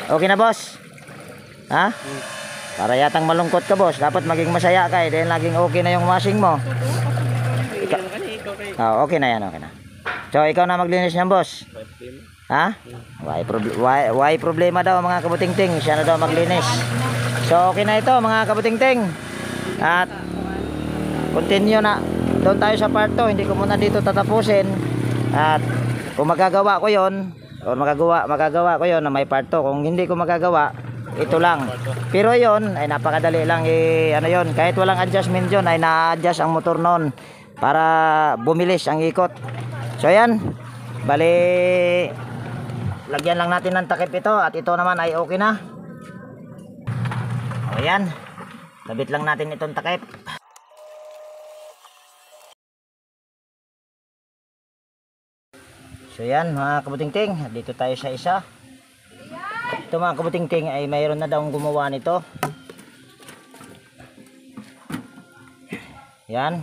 Okay na, boss? Ha? Para yatang malungkot ka, boss. Dapat maging masaya ka dahil laging okay na yung washing mo. Okay na yan, okay na. So, ikaw na maglinis niyan, boss. Ha? Why problema daw mga kabutingting? Siya na daw maglinis. So, okay na ito mga kabutingting. At continue na. Doon tayo sa part 2. Hindi ko muna dito tatapusin. At kung magagawa ko yon, o magagawa ko yon na may part 2. Kung hindi ko magagawa, ito lang. Pero yon ay napakadali lang. Ano yon, kahit walang adjustment yon ay na-adjust ang motor noon para bumilis ang ikot. So yan, bali lagyan lang natin ng takip ito at ito naman ay okay na. Ayan, kabit lang natin itong takip. So yan mga kabutingting, dito tayo sa isa. Ito mga kabutingting ay mayroon na daw gumawa nito. Yan.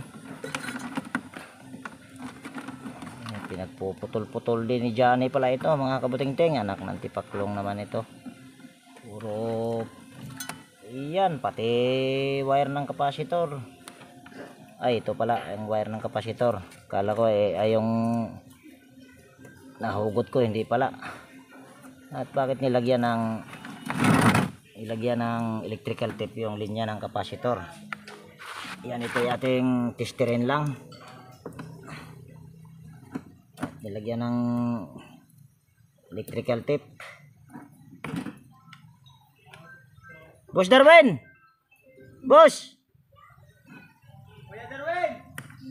Pinagpuputol-putol din ni Johnny pala ito mga kabutingting. Anak ng tipaklong naman ito. Puro yan, pati wire ng kapasitor. Ay, ito pala yung wire ng kapasitor. Kala ko ay yung nahugot ko, hindi pala. At bakit nilagyan ng electrical tape yung linya ng kapasitor? Yan, ito ay ating testerin lang. Nilagyan ng electrical tape. Boss Darwin! Boss!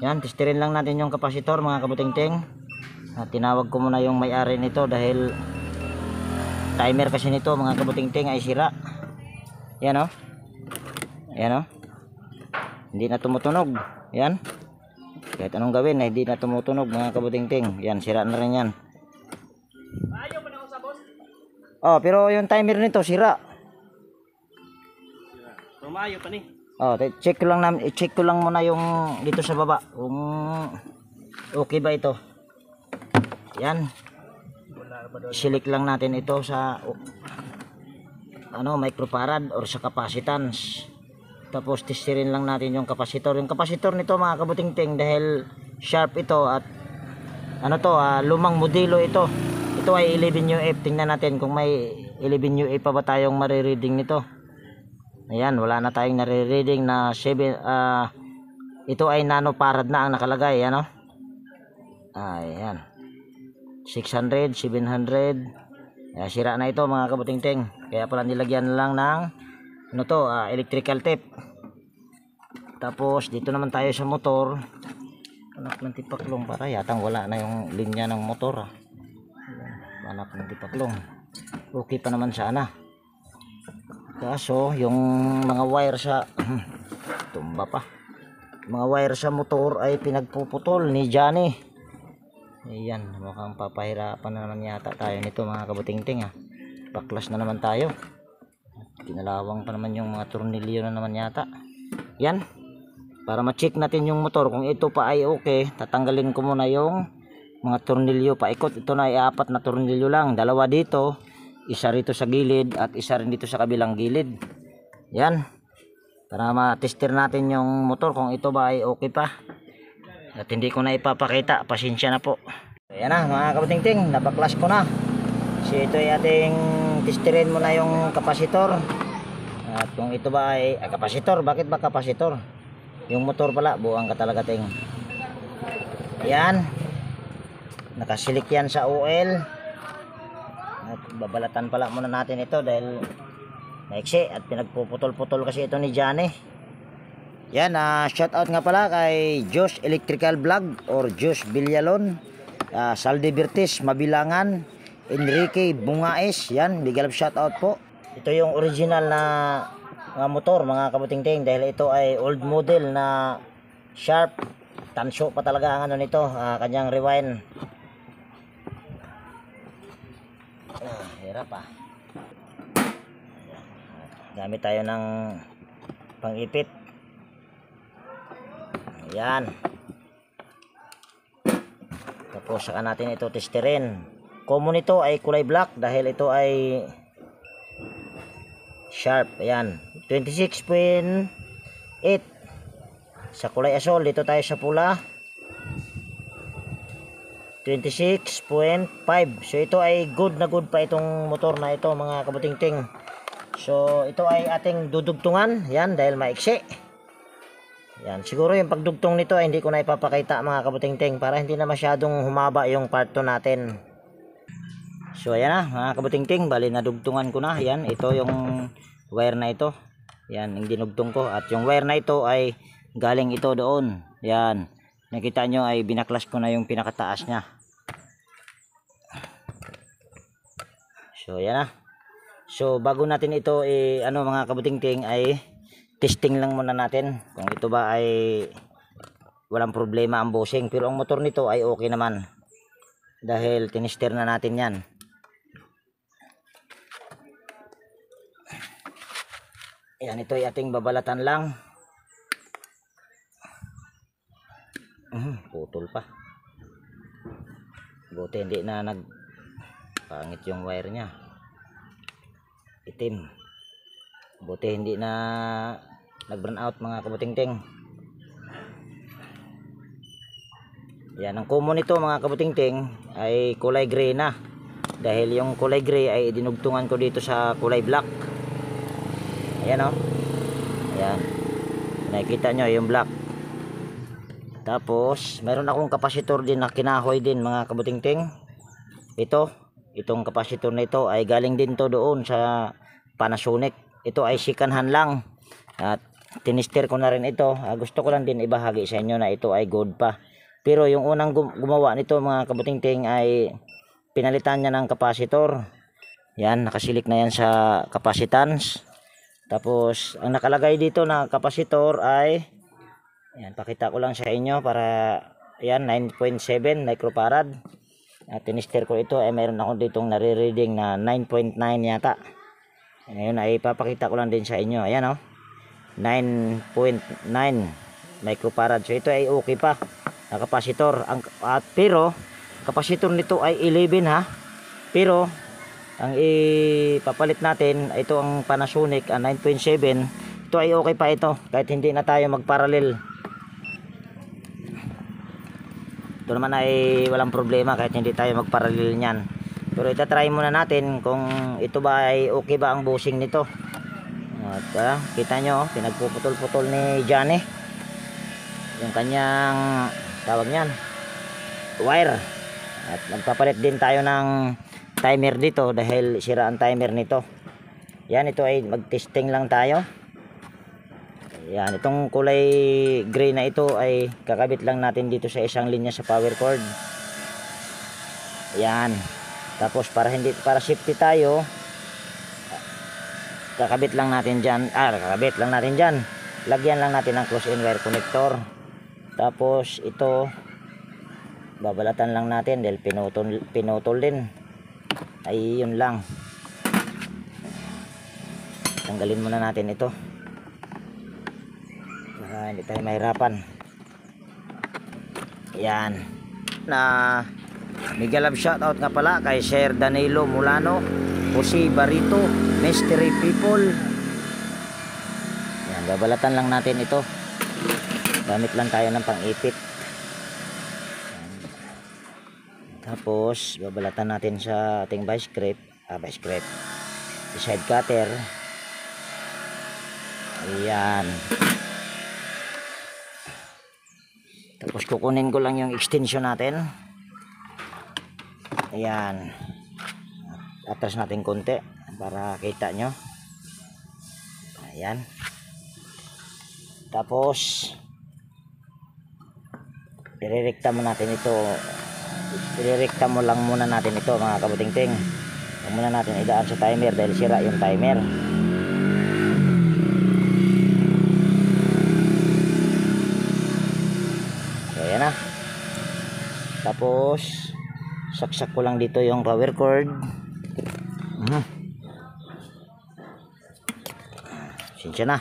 Yan, testerin lang natin yung kapasitor mga kabutingting. At tinawag ko muna yung may-ari nito dahil timer kasi nito mga kabutingting ay sira. Yan o. Yan o. Hindi na tumutunog. Yan. Kahit anong gawin ay hindi na tumutunog mga kabutingting. Yan, sira na rin yan. Ayaw pa na ako sa boss? Oh, pero yung timer nito sira. Tumayo pa ni. Oh, check ko lang muna yung dito sa baba kung okay ba ito. Yan. Silik lang natin ito sa microfarad or sa capacitance. Tapos testerin lang natin yung kapasitor. Yung kapasitor nito mga kabutingting dahil sharp ito at lumang modelo ito. Ito ay 11 UF. Tingnan natin kung may 11 UF pa ba tayong marireading nito. Ayan, wala na tayong nare-reading na 7 ito ay nanofarad na ang nakalagay, ano? Ayan. 600, 700. Sira na ito mga kabutingting. Kaya pala nilagyan lang ng electrical tape. Tapos dito naman tayo sa motor. Anak ng tipaklong, para yatang wala na yung linya ng motor. Anak ng tipaklong. Okay pa naman sana. Kaso yung mga wire sa tumba pa. Mga wire sa motor ay pinagpuputol ni Johnny. Ayan, mukhang papahirapan na naman yata tayo nito mga kabutingting. Baklas na naman tayo. Kinalawang pa naman yung mga tornilyo na naman yata. Yan. Para ma-check natin yung motor kung ito pa ay okay, tatanggalin ko muna yung mga tornilyo paikot. Ito na ay 4 na tornilyo lang. 2 dito, isa rito sa gilid at isa rin dito sa kabilang gilid. Yan. Para ma-tester natin yung motor kung ito ba ay okay pa. At hindi ko na ipapakita, pasensya na po. Ayan na mga kabutingting, nabaklas ko na. So ito ay ating testerin muna yung kapasitor. At kung ito ba ay kapasitor, bakit ba kapasitor? Yung motor pala, buang ka talaga ting. Ayan. Nakasilik yan sa oil. At babalatan pala muna natin ito dahil maiksi at pinagpuputol-putol kasi ito ni Johnny. Yan, shout out nga pala kay Josh Electrical Vlog or Josh Villalon, Salde Virtis, Mabilangan, Enrique Bungaes. Yan, big love shout out po. Ito yung original na motor mga kabutingting dahil ito ay old model na sharp. Tansyo pa talaga ang nito, kanyang rewind. Hirap gamit tayo ng pang-ipit. Ayan. Tapos saka natin ito testerin. Common ito ay kulay black dahil ito ay Sharp, ayan. 26.8. Sa kulay asol, dito tayo sa pula. 26.5. So ito ay good na good pa itong motor na ito mga kabutingting. So ito ay ating dudugtungan. Yan, dahil maiksi. Yan, siguro yung pagdugtong nito ay hindi ko na ipapakita mga kabutingting para hindi na masyadong humaba yung part 2 natin. So ayan na mga kabutingting, bali nadugtungan ko na. Yan, ito yung wire na ito. Yan, yung dinugtong ko. At yung wire na ito ay galing ito doon. Yan, nakita nyo ay binaklas ko na yung pinakataas nya. So ayan na. So bago natin ito mga kabutingting ay testing lang muna natin kung ito ba ay walang problema ang bushing. Pero ang motor nito ay okay naman dahil tinister na natin yan. Ayan, ito ay ating babalatan lang. Putol pa. Buti hindi na pangit yung wire nya. Itim. Buti hindi na nag-burn out mga kabutingting. Yan, ang common nito mga kabutingting ay kulay gray na. Dahil yung kulay gray ay dinugtungan ko dito sa kulay black. Ayan o. Ayan. Nakikita nyo yung black. Tapos meron akong kapasitor din na kinahoy din mga kabutingting. Itong kapasitor na ito ay galing din to doon sa Panasonic. Ito ay sikanhan lang. At tinister ko na rin ito. Gusto ko lang din ibahagi sa inyo na ito ay good pa. Pero yung unang gumawa nito mga kabutingting ay pinalitan niya ng kapasitor. Yan, nakasilik na yan sa capacitance. Tapos ang nakalagay dito na kapasitor ay yan, pakita ko lang sa inyo para yan 9.7 microfarad. At tinister ko ito ay mayroon ako ditong nare-reading na 9.9 yata. Ngayon ay papakita ko lang din sa inyo. Ayan o. 9.9 microfarad. So ito ay okay pa na kapasitor. Pero kapasitor nito ay 11 ha. Pero ang ipapalit natin ito ang Panasonic 9.7. Ito ay okay pa ito kahit hindi na tayo magparallel. Ito naman ay walang problema kahit hindi tayo magparallel niyan. Pero itatry muna natin kung ito ba ay okay ba ang bushing nito. At kita nyo, pinagpuputol-putol ni Johnny yung kanyang tawag niyan, wire. At magpapalit din tayo ng timer dito dahil sira ang timer nito. Yan, ito ay mag-testing lang tayo. Yan, itong kulay gray na ito ay kakabit lang natin dito sa isang linya sa power cord. Yan. Tapos para safety tayo, kakabit lang natin diyan. Lagyan lang natin ng close-in wire connector. Tapos ito babalatan lang natin dahil pinutol din. Ay yun lang. Tanggalin muna natin ito. Hindi tayo mahirapan. Yan. Mega love shoutout nga pala kay Sir Danilo Mulano, Jose Barito, Mystery People. Yan, babalatan lang natin ito. Gamit lang tayo ng pang-ipit. Tapos babalatan natin sa ating vice grip, side cutter. Ayan. Tapos kukunin ko lang yung extension natin. Ayan. Atras natin konti para kita nyo. Ayan. Tapos irerekta mo natin ito. Irerekta mo lang muna natin ito mga kabutingting. Huwag muna natin idaan sa timer dahil sira yung timer. Ayan na. Tapos saksak ko lang dito yung power cord. Sinsya na.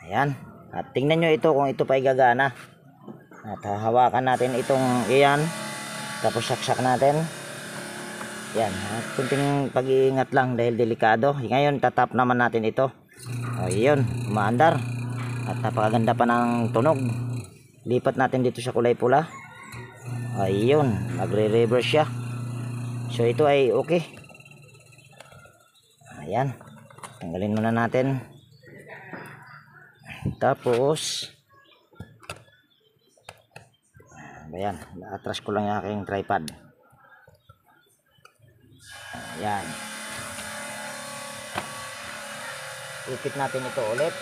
Ayan. At tingnan nyo ito kung ito pa gagana. At hawakan natin itong iyan. Tapos saksak natin. Yan, kunting pag-iingat lang dahil delikado. Ngayon tatap naman natin ito. O yun, umaandar. At napakaganda pa ng tunog. Lipat natin dito sa kulay pula. Ayun, nagre-reverse siya. So ito ay okay. Ayan, tanggalin muna natin. Tapos ayan, atras ko lang yung aking tripod. Ayan, ikit natin ito ulit.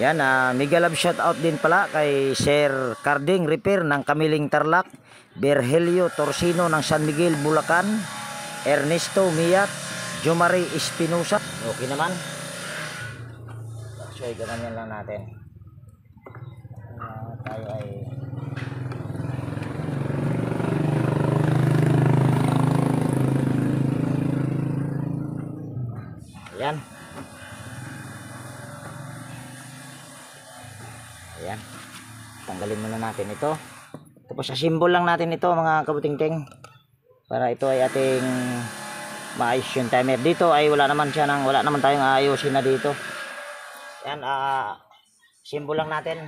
Yan, mega love shout out din pala kay Sir Carding Repair ng Kamiling Tarlac, Berhelio Torsino ng San Miguel Bulacan, Ernesto Miat, Jomari Espinosa. Okay naman. So ganyan lang natin. Tayo ay ayan. Ayan, tanggalin muna natin ito. Tapos asimbol lang natin ito mga kabutingting, para ito ay ating maayos yung timer. Dito ay wala naman tayong ayusin na dito. Ayan, simbol lang natin.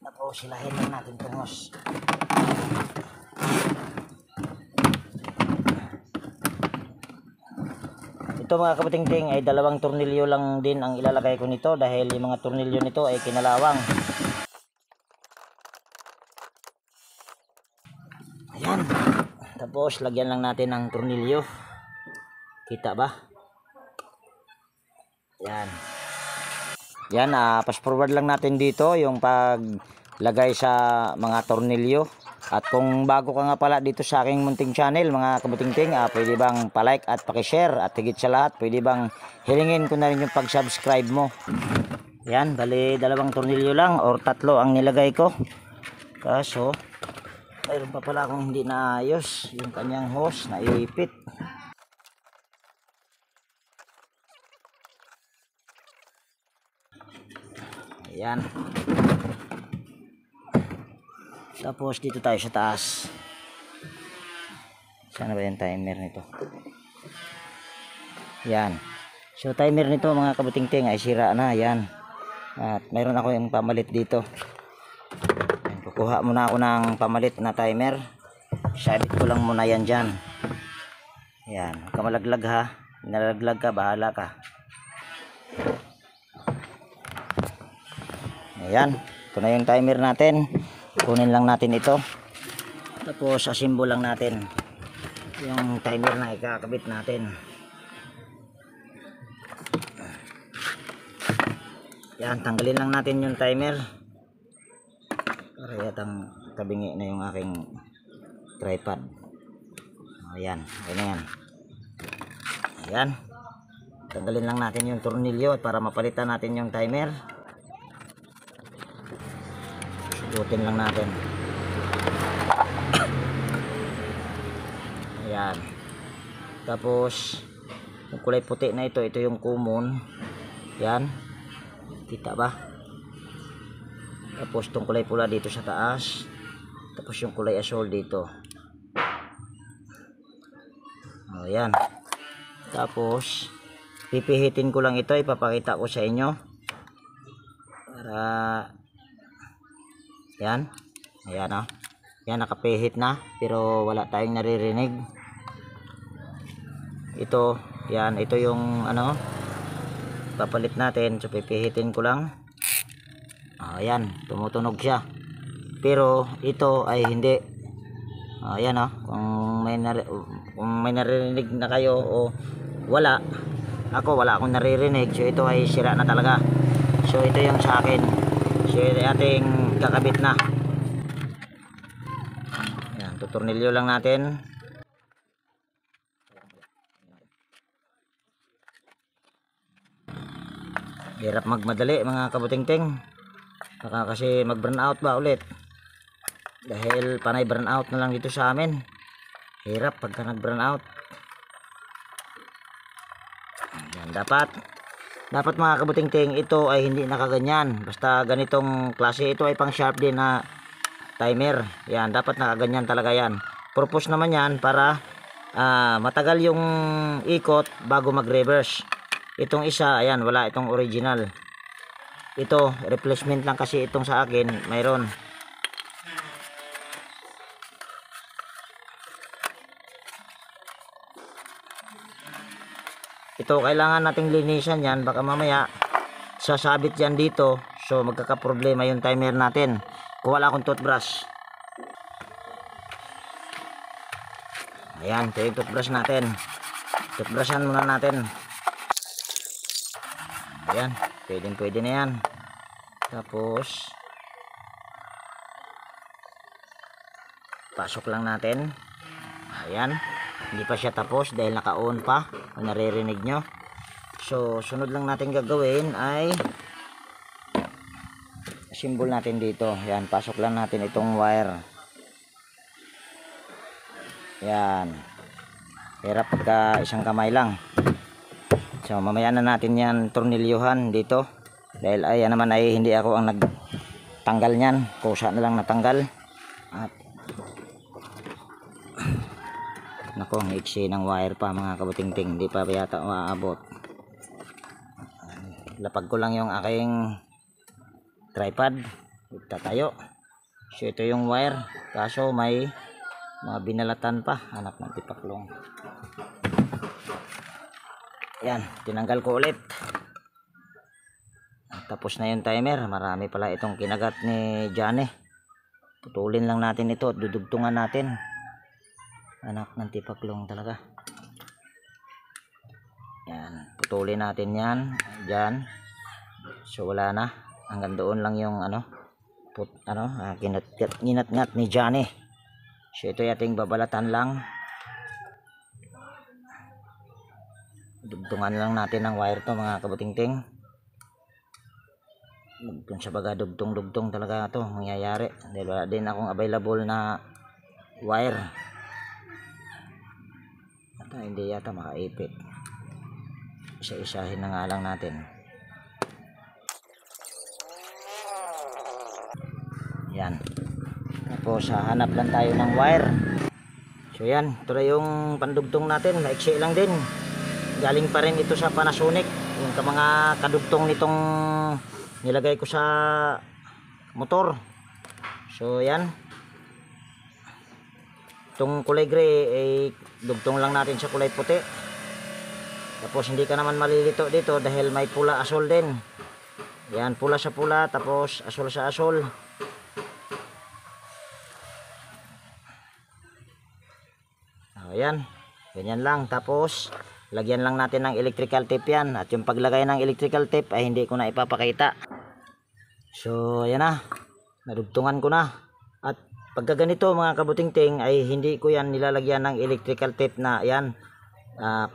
Tapos silahin lang natin tungos. Ito mga kabutingting ay 2 tornilyo lang din ang ilalagay ko nito dahil yung mga tornilyo nito ay kinalawang. Ayan. Tapos lagyan lang natin ng tornilyo. Kita ba? Ayan. Yan, fast forward lang natin dito yung paglagay sa mga tornilyo. At kung bago ka nga pala dito sa aking munting channel mga kabutingting, pwede bang palike at pakishare, at higit sa lahat pwede bang hilingin ko na rin yung pag-subscribe mo. Yan, bali 2 tornilyo lang or 3 ang nilagay ko. Kaso mayroon pa pala akong hindi naayos, yung kanyang hose na iipit. Ayan. Tapos dito tayo sa taas. Sana ba yung timer nito? Yan. So timer nito mga kabutingting ay sira na. Yan. At mayroon ako yung pamalit dito. Yan. Kukuha muna ako ng pamalit na timer. Sabit ko lang muna yan dyan. Yan. Huwag ka malaglag ha. Nalaglag ka, bahala ka. Ayan. Ito na yung timer natin. Kunin lang natin ito. Tapos asimbol lang natin yung timer na ikakabit natin. Yan, tanggalin lang natin yung timer. Para yatang tabingi na yung aking tripod. Ayan, ayan. Ayan. Tanggalin lang natin yung tornilyo para mapalitan natin yung timer. Subutin lang natin. Ayan. Tapos yung kulay puti na ito yung common. Yan. Kita ba? Tapos itong kulay pula dito sa taas. Tapos yung kulay asul dito. Ayan. Tapos pipihitin ko lang ito, ipapakita ko sa inyo. Para yan. Ayan o. Yan, nakapihit na. Pero wala tayong naririnig. Ito. Yan. Ito yung ano. Papalit natin. So pipihitin ko lang. Ayan. Tumutunog siya. Pero ito ay hindi. Ayan o. Kung may naririnig na kayo o wala. Ako wala akong naririnig. So ito ay sira na talaga. So ito yung sa akin. So ating kakabit na. Ayan, tutornilyo lang natin. Hirap magmadali mga kabutingting. Baka kasi mag burn out ba ulit. Dahil panay burn out na lang dito sa amin. Hirap pagka nag burn out. Ayan, dapat mga kabutingting, ito ay hindi nakaganyan. Basta ganitong klase, ito ay pang sharp din na timer. Yan, dapat nakaganyan talaga yan. purpose naman yan para matagal yung ikot bago mag-reverse. Itong isa, ayan, wala itong original. Ito, replacement lang kasi itong sa akin, mayroon. Ito, kailangan nating linisan yan, baka mamaya sasabit yan dito, so magkakaproblema yung timer natin kung wala akong toothbrush. Ayan, ito yung toothbrush natin. Toothbrushan muna natin. Ayan, pwede na yan. Tapos pasok lang natin. Ayan, hindi pa siya tapos dahil naka-on pa, kung naririnig nyo. So sunod lang natin gagawin ay symbol natin dito. Ayan, pasok lang natin itong wire. Ayan, hirap pagka isang kamay lang. So mamaya na natin yan tornilyuhan dito dahil ayan naman ay hindi ako ang nagtanggal niyan, kusa na lang natanggal. At nako, ang iksi ng wire pa mga kabutingting, hindi pa yata maaabot. Lapag ko lang yung aking tripod, tatayo. So ito yung wire, kaso may mga binalatan pa, hanap ng tipaklong. Yan, tinanggal ko ulit. Tapos na yung timer. Marami pala itong kinagat ni Johnny. Putulin lang natin ito at dudugtungan natin. Anak ng tipaklong talaga. Yan, putulin natin yan. Diyan. So wala na. Hanggang doon lang yung ginat-ngat ni Johnny. So ito yating babalatan lang. Dugtungan lang natin ng wire to mga kabutingting. Dugtong sa baga, dugtong talaga to mangyayari dahil wala din akong available na wire. At hindi yata makaipit. Isa-isahin na nga lang natin. Yan. Tapos hanap lang tayo ng wire. So yan, ito na yung pandugtong natin, maiksi lang din. Galing pa rin ito sa Panasonic, yung mga kadugtong nitong nilagay ko sa motor. So yan, itong kulay gray ay dugtong lang natin sa kulay puti. Tapos hindi ka naman malilito dito dahil may pula asol din. Yan, pula sa pula, tapos asol sa asol. Ayan, ganyan lang. Tapos lagyan lang natin ng electrical tape yan. At yung paglagay ng electrical tape ay hindi ko na ipapakita. So ayan na, nadugtungan ko na. At pagka ganito mga kabutingting ay hindi ko yan nilalagyan ng electrical tape na yan.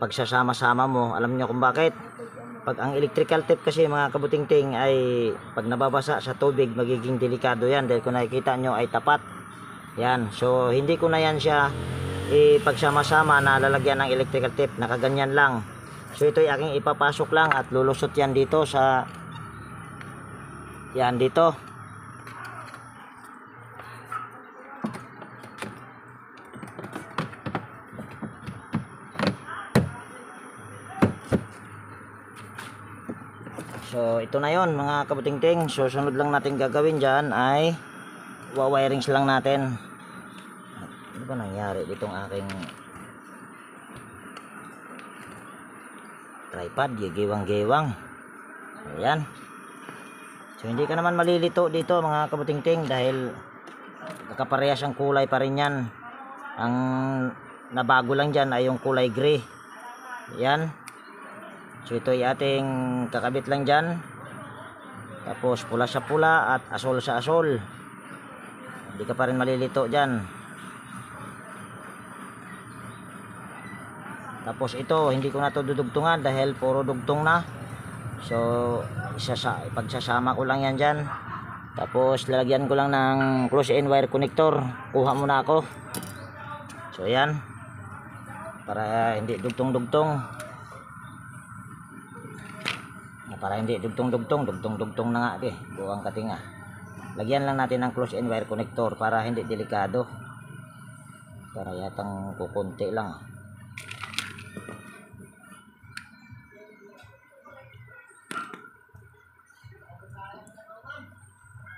Pagsasama-sama mo, alam nyo kung bakit. Pag ang electrical tape kasi mga kabutingting ay pag nababasa sa tubig magiging delikado yan. Dahil kung nakikita nyo ay tapat. Yan, so hindi ko na yan siya pagsama-sama na lalagyan ng electrical tape, nakaganyan lang. So ito ay aking ipapasok lang at lulusot yan dito sa yan dito. So ito na yon mga kabutingting. So sunod lang natin gagawin dyan ay wawirings lang natin. Ano ba nangyari ditong aking tripod, giwang-giwang. Ayan. So hindi ka naman malilito dito mga kabutingting dahil nakaparehas ang kulay pa rin yan. Ang nabago lang dyan ay yung kulay gray. Ayan. So ito ay ating kakabit lang dyan. Tapos pula sa pula at asol sa asol. Hindi ka pa rin malilito dyan. Tapos ito, hindi ko na ito dudugtungan dahil puro dugtong na. So, pagsasama ko lang yan dyan. Tapos, lalagyan ko lang ng close-in wire connector. Kuha muna ako. So, ayan. Para hindi dugtong-dugtong. Para hindi dugtong-dugtong. Dugtong-dugtong na nga. Buwang katinga. Lagyan lang natin ng close-in wire connector para hindi delikado. Para yatang kukunti lang.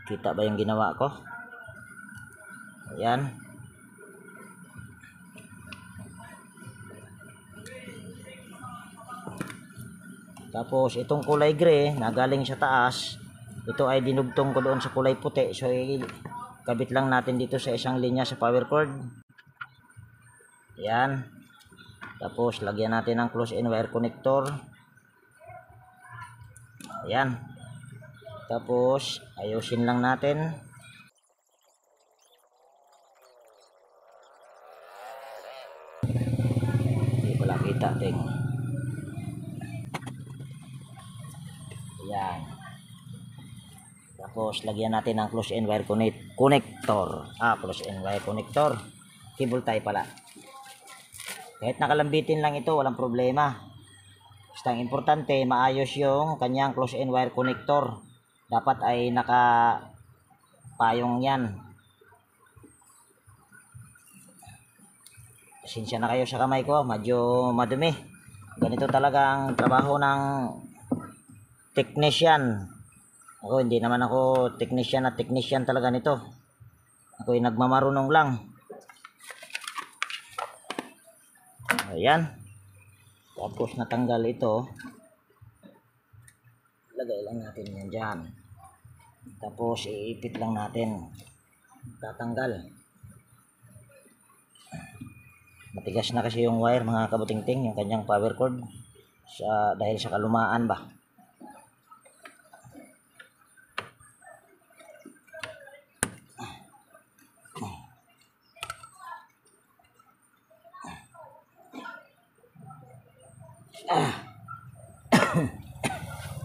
Kita ba yung ginawa ko? Ayan. Tapos itong kulay gray na galing sa taas, ito ay dinugtong ko doon sa kulay puti. So kabit lang natin dito sa isang linya sa power cord. Ayan. Tapos lagyan natin ng close-in wire connector. Ayan. Tapos ayusin lang natin. Hindi pala kita, ting. Ayan. Tapos lagyan natin ng close-in wire connector. Close-in wire connector. Cable tie pala. Kahit nakalambitin lang ito, walang problema. Basta ang importante, maayos yung kanyang close-in wire connector. Dapat ay nakapayong yan. Pasensya na kayo sa kamay ko, medyo madumi. Ganito talaga ang trabaho ng technician. Ako, hindi naman ako technician talaga nito. Ako ay nagmamarunong lang. Ayan. Tapos natanggal ito. Lagay lang natin yan dyan. Tapos iipit lang natin. Tatanggal. Matigas na kasi yung wire mga kabutingting, yung kanyang power cord. Dahil sa kalumaan ba.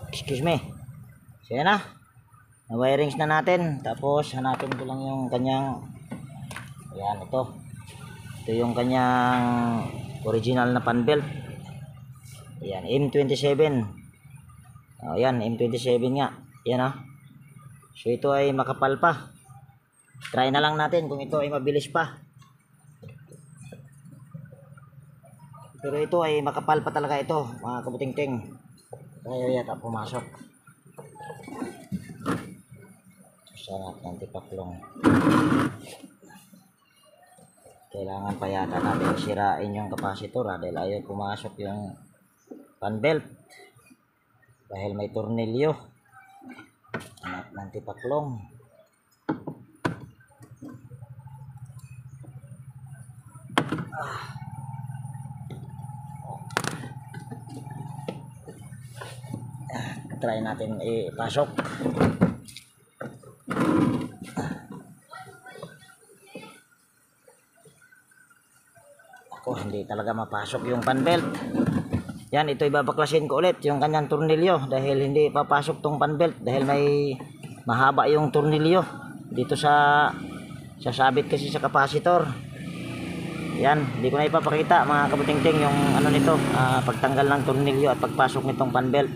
Excuse me. So yan na. Na-wirings na natin. Tapos hanapin ko lang yung kanyang, ayan, ito yung kanyang original na pan belt. Ayan, M27. Ayan, M27 nga. Ayan, so ito ay makapal pa. Try na lang natin kung ito ay mabilis pa. Pero ito ay makapal pa talaga ito, mga kabutingting. Kaya yata pumasok. Sarap ng tipaklong. Kailangan pa yata natin sirain yung kapasitor dahil ayaw pumasok yung pan belt. Dahil may tornilyo. Sarap ng tipaklong. Try natin ipasok. Ako, hindi talaga mapasok yung pan belt. Yan, ito ibabaklasin ko ulit yung kanyang tornilyo dahil hindi papasok tong pan belt dahil may mahaba yung tornilyo dito sa sabit kasi sa kapasitor. Yan, hindi ko na ipapakita mga kabutingting yung ano nito, pagtanggal ng tornilyo at pagpasok nitong pan belt.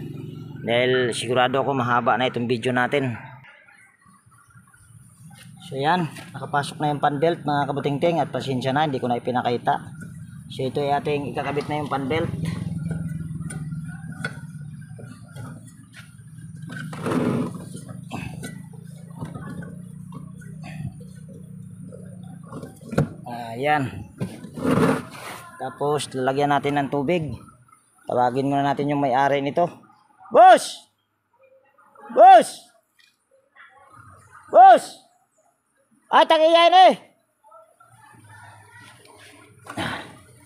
Dahil sigurado ako mahaba na itong video natin. So yan, nakapasok na yung pan belt mga kabutingting at pasensya na, hindi ko na ipinakita. So ito ay ating ikakabit na yung pan belt. Ayan. Tapos lalagyan natin ng tubig. Tawagin muna natin yung may-ari nito. Boss! Boss! Boss! Tagiyan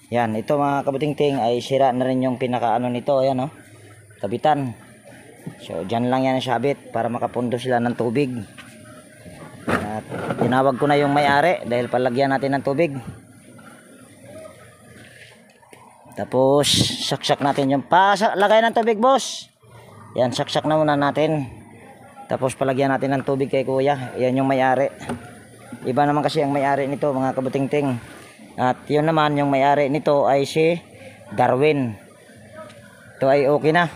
Yan, ito mga kabutingting ay sira na rin yung pinakaano nito. Ayan, kabitan. So, dyan lang yan sabit para makapundo sila ng tubig. At tinawag ko na yung may-ari dahil palagyan natin ng tubig. Tapos, saksak natin yung lagay ng tubig, boss. Yan, saksak na muna natin. Tapos palagyan natin ng tubig kay kuya. Yan yung may-ari. Iba naman kasi ang may-ari nito mga kabutingting. At yun naman yung may-ari nito ay si Darwin. Ito ay okay na.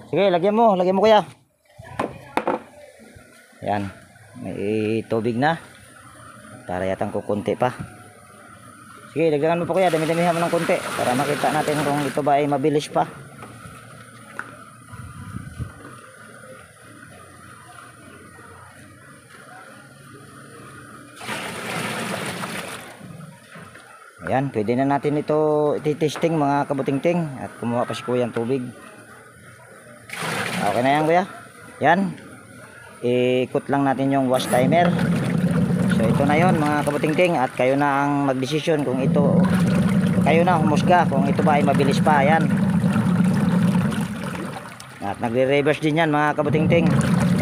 Sige, lagyan mo kuya. Yan. May tubig na. Para yatang kukunti pa. Sige, dagdagan mo pa kuya. Dami-damihan mo ng kunti. Para makita natin kung ito ba ay mabilis pa. Ayan, pwede na natin ito ititesting mga kabutingting. At kumuha pa si kuya ng tubig. Okay na yan kuya. Yan. Ikot lang natin yung wash timer. So ito na yon mga kabutingting. At kayo na ang magdesisyon kung ito, kayo na humusga kung ito ba ay mabilis pa. Yan. At nagre-reverse din yan mga kabutingting.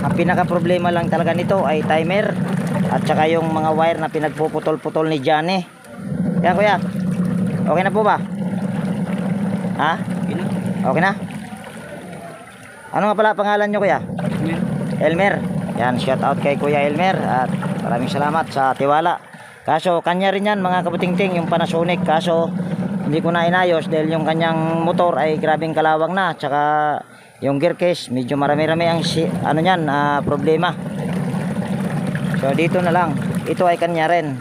Ang pinaka problema lang talaga nito ay timer. At saka yung mga wire na pinagpuputol-putol ni Johnny. Yan kuya. Okay na po ba? Ha? Okay na? Ano nga pala pangalan nyo kuya? Elmer. Yan, shout out kay Kuya Elmer. At maraming salamat sa tiwala. Kaso kanya rin yan mga kabutingting, yung Panasonic. Kaso hindi ko na inayos dahil yung kanyang motor ay grabing kalawang na. Tsaka yung gear case medyo marami-rami ang ano yan, problema. So dito na lang. Ito ay kanya rin.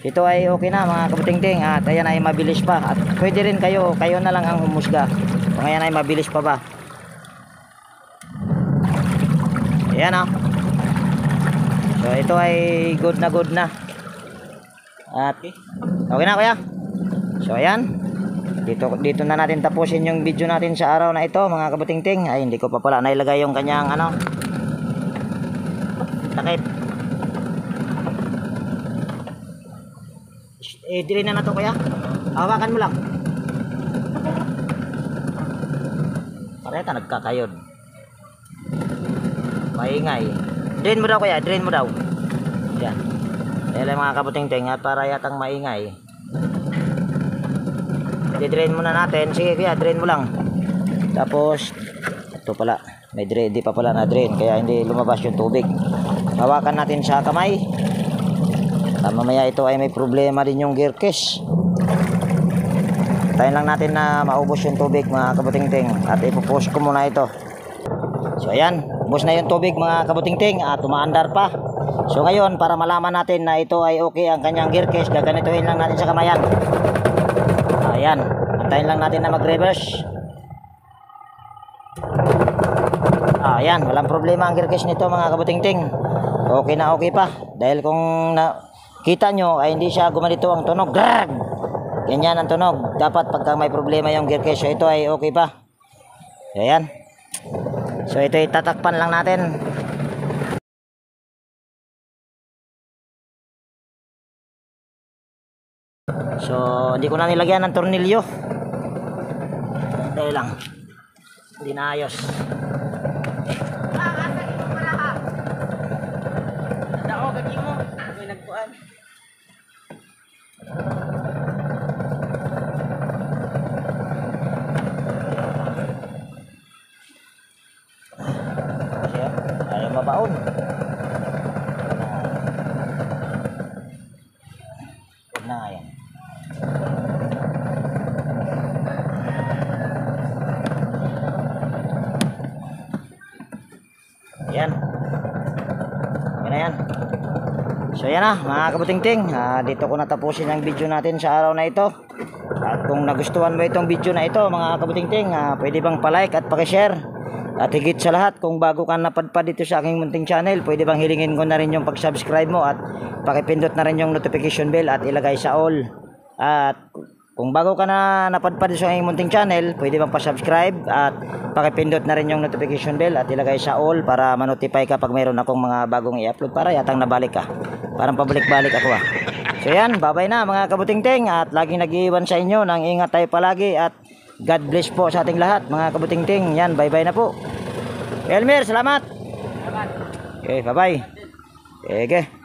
Ito ay okay na mga kabutingting. At ayan ay mabilis pa. At pwede rin kayo na lang ang humusga kung ayan ay mabilis pa ba. Ayan o. So ito ay good na. At okay na kuya. So ayan. Dito na natin tapusin yung video natin sa araw na ito mga kabutingting. Ay hindi ko pa pala nailagay yung kanyang ano, takip. Dili na to kuya. Hawakan mo lang. Pareta nagkakayod. Maingay. Drain mo daw kuya, drain mo daw. Yan. Yan mga kabutingting at para yatang maingay. I-drain muna natin. Sige kuya, drain mo lang. Tapos ito pala, may drain, di pa pala na drain kaya hindi lumabas yung tubig. Hawakan natin sa kamay. Mamaya ito ay may problema din yung gear case. Tayin lang natin na maubos yung tubig mga kabutingting. At ipopost ko muna ito. So ayan, ubos na yung tubig mga kabutingting. At umaandar pa. So ngayon para malaman natin na ito ay okay ang kanyang gear case, gaganituhin lang natin sa kamayan. Ayan, antayin lang natin na mag-reverse. Ayan, walang problema ang gear case nito mga kabutingting. Okay na okay pa. Dahil kung kita nyo ay hindi siya gumanito ang tunog. Grrrr! Ganyan ang tunog. Dapat pagka may problema yung gear case, so ito ay okay pa. Ayan. So ito ay tatakpan lang natin. So hindi ko na nilagyan ng tornilyo. Dahil lang hindi na ayos. Dao gagi mo. May nagkuan. Ayaw mabaon. Huwag na nga yan. Yan. Yan na yan. So yan na mga kabutingting. Dito ko natapusin ang video natin sa araw na ito. At kung nagustuhan mo itong video na ito mga kabutingting, pwede bang palike at pakishare. At higit sa lahat, kung bago ka napadpad dito sa aking munting channel, pwede bang hilingin ko na rin yung pag-subscribe mo at pakipindot na rin yung notification bell at ilagay sa all. At kung bago ka na napadpad dito sa aking munting channel, pwede bang pa-subscribe at pakipindot na rin yung notification bell at ilagay sa all para ma-notify ka pag mayroon akong mga bagong i-upload para yatang nabalik ka. Parang pabalik-balik ako So yan, bye-bye na mga kabutingting at laging nag-iwan sa inyo ng ingat tayo palagi at God bless po sa ating lahat mga kabutingting. Yan, bye-bye na po. Elmer, salamat. Okay, bye-bye. Okay.